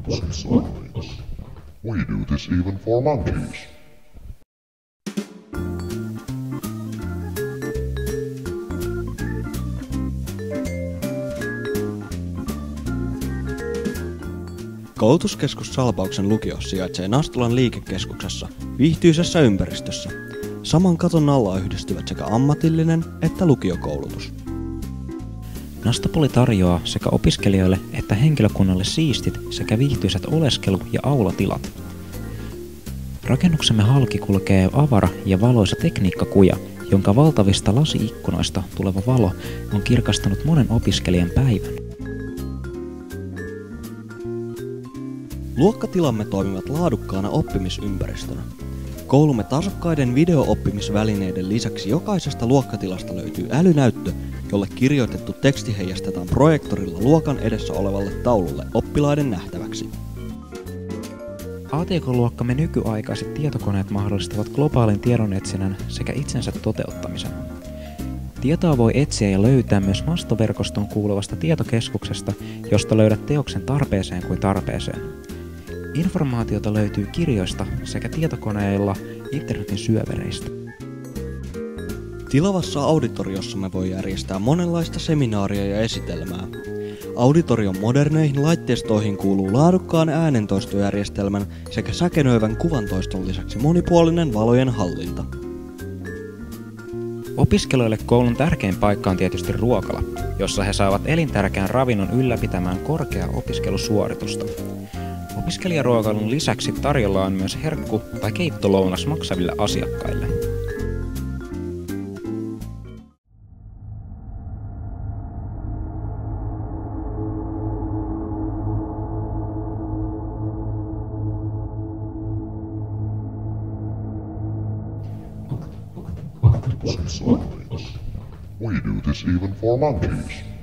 Science. We do this even for monkeys. Koulutuskeskus Salpauksen lukio sijaitsee Nastolan liikekeskuksessa viihtyisessä ympäristössä. Saman katon alla yhdistyvät sekä ammatillinen että lukiokoulutus. Nastopoli tarjoaa sekä opiskelijoille että henkilökunnalle siistit sekä viihtyisät oleskelu- ja aulatilat. Rakennuksemme halki kulkee avara ja valoisa tekniikkakuja, jonka valtavista lasi-ikkunoista tuleva valo on kirkastanut monen opiskelijan päivän. Luokkatilamme toimivat laadukkaana oppimisympäristönä. Koulumme tasokkaiden video-oppimisvälineiden lisäksi jokaisesta luokkatilasta löytyy älynäyttö, jolle kirjoitettu teksti heijastetaan projektorilla luokan edessä olevalle taululle oppilaiden nähtäväksi. ATK-luokkamme nykyaikaiset tietokoneet mahdollistavat globaalin tiedonetsinnän sekä itsensä toteuttamisen. Tietoa voi etsiä ja löytää myös mastoverkostoon kuuluvasta tietokeskuksesta, josta löydät teoksen tarpeeseen kuin tarpeeseen. Informaatiota löytyy kirjoista sekä tietokoneilla internetin syövereistä. Tilavassa auditoriossamme voi järjestää monenlaista seminaaria ja esitelmää. Auditorion moderneihin laitteistoihin kuuluu laadukkaan äänentoistojärjestelmän sekä säkenöivän kuvantoiston lisäksi monipuolinen valojen hallinta. Opiskelijoille koulun tärkein paikka on tietysti ruokala, jossa he saavat elintärkeän ravinnon ylläpitämään korkeaa opiskelusuoritusta. Opiskelijaruokailun lisäksi tarjolla on myös herkku- tai keittolounas maksaville asiakkaille. Science. We do this even for monkeys.